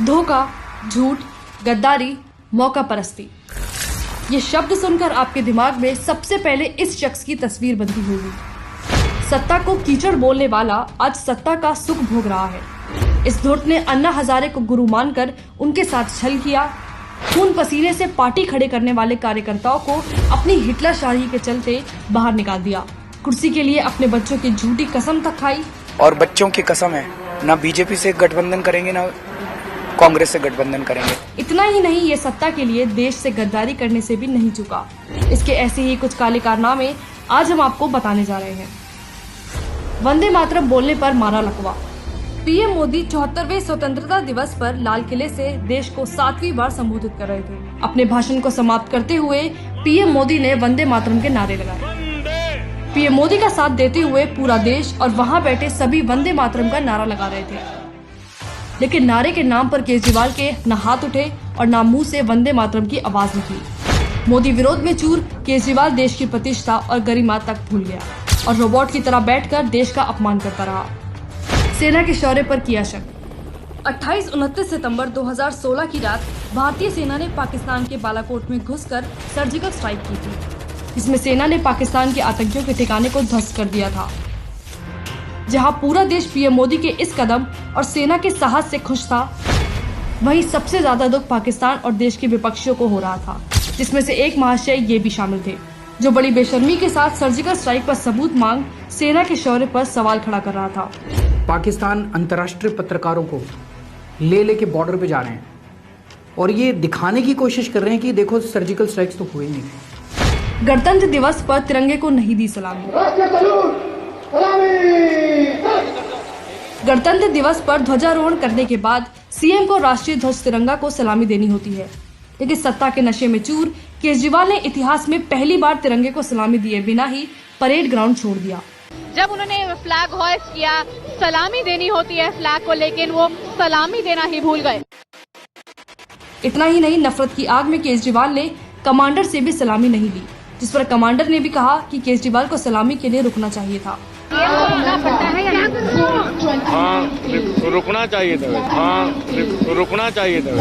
धोखा, झूठ, गद्दारी, मौका परस्ती। ये शब्द सुनकर आपके दिमाग में सबसे पहले इस शख्स की तस्वीर बनती होगी। सत्ता को कीचड़ बोलने वाला आज सत्ता का सुख भोग रहा है। इस धूर्त ने अन्ना हजारे को गुरु मानकर उनके साथ छल किया। खून पसीने से पार्टी खड़े करने वाले कार्यकर्ताओं को अपनी हिटलरशाही के चलते बाहर निकाल दिया। कुर्सी के लिए अपने बच्चों की झूठी कसम तक खाई। और बच्चों की कसम है, ना बीजेपी से गठबंधन करेंगे ना कांग्रेस से गठबंधन करेंगे। इतना ही नहीं, ये सत्ता के लिए देश से गद्दारी करने से भी नहीं चुका। इसके ऐसे ही कुछ काले कारनामे आज हम आपको बताने जा रहे हैं। वंदे मातरम बोलने पर मारा लकवा। पीएम मोदी 74वें स्वतंत्रता दिवस पर लाल किले से देश को 7वीं बार संबोधित कर रहे थे। अपने भाषण को समाप्त करते हुए पीएम मोदी ने वंदे मातरम के नारे लगाए। पीएम मोदी का साथ देते हुए पूरा देश और वहां बैठे सभी वंदे मातरम का नारा लगा रहे थे। लेकिन नारे के नाम पर केजरीवाल के न हाथ उठे और न मुंह से वंदे मातरम की आवाज निकली। मोदी विरोध में चूर, केजरीवाल देश की प्रतिष्ठा और गरिमा तक भूल गया और रोबोट की तरह बैठकर देश का अपमान करता रहा। सेना के शौर्य पर किया शक। 28-29 सितंबर 2016 की रात भारतीय सेना ने पाकिस्तान के बालाकोट में घुसकर सर्जिकल स्ट्राइक की थी, जिसमें सेना ने पाकिस्तान के आतंकियों के ठिकाने को ध्वस्त कर दिया था। जहां पूरा देश पीएम मोदी के इस कदम और सेना के साहस से खुश था, वहीं सबसे ज्यादा दुख पाकिस्तान और देश के विपक्षियों को हो रहा था, जिसमें से एक महाशय ये भी शामिल थे, जो बड़ी बेशर्मी के साथ सर्जिकल स्ट्राइक पर सबूत मांग सेना के शौर्य पर सवाल खड़ा कर रहा था। पाकिस्तान अंतर्राष्ट्रीय पत्रकारों को लेके बॉर्डर पे जा रहे हैं और ये दिखाने की कोशिश कर रहे हैं कि देखो सर्जिकल स्ट्राइक्स तो हुए नहीं। गणतंत्र दिवस पर तिरंगे को नहीं दी सलामी। गणतंत्र दिवस पर ध्वजारोहण करने के बाद सीएम को राष्ट्रीय ध्वज तिरंगा को सलामी देनी होती है, लेकिन सत्ता के नशे में चूर केजरीवाल ने इतिहास में पहली बार तिरंगे को सलामी दिए बिना ही परेड ग्राउंड छोड़ दिया। जब उन्होंने फ्लैग होइस्ट किया, सलामी देनी होती है फ्लैग को, लेकिन वो सलामी देना ही भूल गए। इतना ही नहीं, नफरत की आग में केजरीवाल ने कमांडर से भी सलामी नहीं दी, जिस पर कमांडर ने भी कहा कि केजरीवाल को सलामी के लिए रुकना चाहिए था। रुकना चाहिए था, रुकना चाहिए था।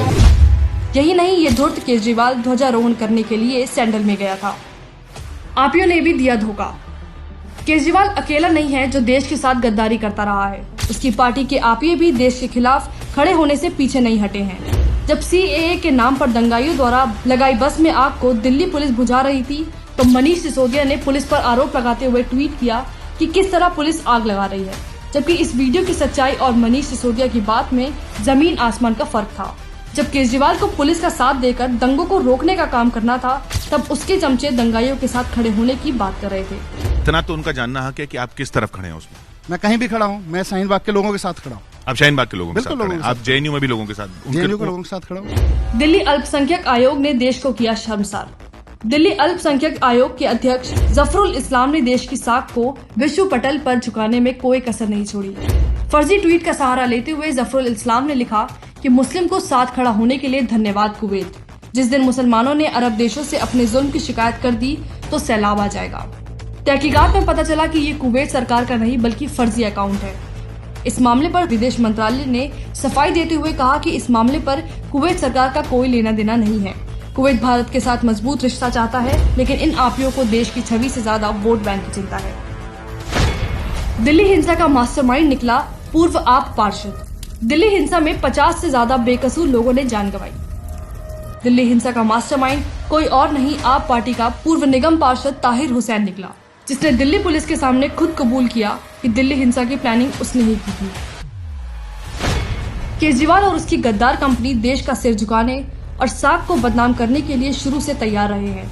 यही नहीं, ये धूर्त केजरीवाल ध्वजारोहण करने के लिए सैंडल में गया था। आपियों ने भी दिया धोखा। केजरीवाल अकेला नहीं है जो देश के साथ गद्दारी करता रहा है। उसकी पार्टी के आपिये भी देश के खिलाफ खड़े होने से पीछे नहीं हटे हैं। जब सीएए के नाम पर दंगाइयों द्वारा लगाई बस में आग को दिल्ली पुलिस बुझा रही थी, तो मनीष सिसोदिया ने पुलिस पर आरोप लगाते हुए ट्वीट किया कि किस तरह पुलिस आग लगा रही है, जबकि इस वीडियो की सच्चाई और मनीष सिसोदिया की बात में जमीन आसमान का फर्क था। जब केजरीवाल को पुलिस का साथ देकर दंगों को रोकने का काम करना था, तब उसके चमचे दंगाइयों के साथ खड़े होने की बात कर रहे थे। इतना तो उनका जानना है कि आप किस तरफ खड़े हैं उसमें। मैं कहीं भी खड़ा हूँ, मैं शाहीन बाग के लोगों के साथ खड़ा हूँ। आप शाहीन बाग के लोगों के साथ खड़े हैं, आप जेएनयू में भी लोगों के साथ, जेएनयू के लोगों के साथ खड़ा हूँ। दिल्ली अल्पसंख्यक आयोग ने देश को किया शर्मसार। दिल्ली अल्पसंख्यक आयोग के अध्यक्ष जफरुल इस्लाम ने देश की साख को विश्व पटल पर झुकाने में कोई कसर नहीं छोड़ी। फर्जी ट्वीट का सहारा लेते हुए जफरुल इस्लाम ने लिखा कि मुस्लिम को साथ खड़ा होने के लिए धन्यवाद कुवैत। जिस दिन मुसलमानों ने अरब देशों से अपने जुल्म की शिकायत कर दी तो सैलाब आ जाएगा। तहकीकात में पता चला कि ये कुवैत सरकार का नहीं बल्कि फर्जी अकाउंट है। इस मामले पर विदेश मंत्रालय ने सफाई देते हुए कहा कि इस मामले पर कुवैत सरकार का कोई लेना देना नहीं है। कुवैत भारत के साथ मजबूत रिश्ता चाहता है, लेकिन इन आपियों को देश की छवि से ज्यादा वोट बैंक की चिंता है। दिल्ली हिंसा का मास्टरमाइंड निकला पूर्व आप पार्षद। दिल्ली हिंसा में 50 से ज्यादा बेकसूर लोगों ने जान गंवाई। दिल्ली हिंसा का मास्टरमाइंड कोई और नहीं, आप पार्टी का पूर्व निगम पार्षद ताहिर हुसैन निकला, जिसने दिल्ली पुलिस के सामने खुद कबूल किया कि दिल्ली हिंसा की प्लानिंग उसने ही की थी। केजरीवाल और उसकी गद्दार कंपनी देश का सिर झुकाने और साख को बदनाम करने के लिए शुरू से तैयार रहे हैं।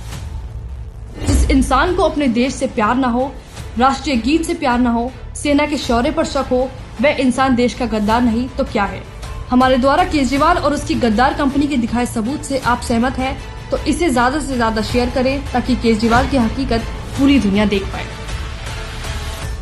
जिस इंसान को अपने देश से प्यार न हो, राष्ट्रीय गीत से प्यार न हो, सेना के शौर्य पर शक हो, वह इंसान देश का गद्दार नहीं तो क्या है। हमारे द्वारा केजरीवाल और उसकी गद्दार कंपनी के दिखाए सबूत से आप सहमत हैं तो इसे ज्यादा से ज्यादा शेयर करें, ताकि केजरीवाल की हकीकत पूरी दुनिया देख पाए।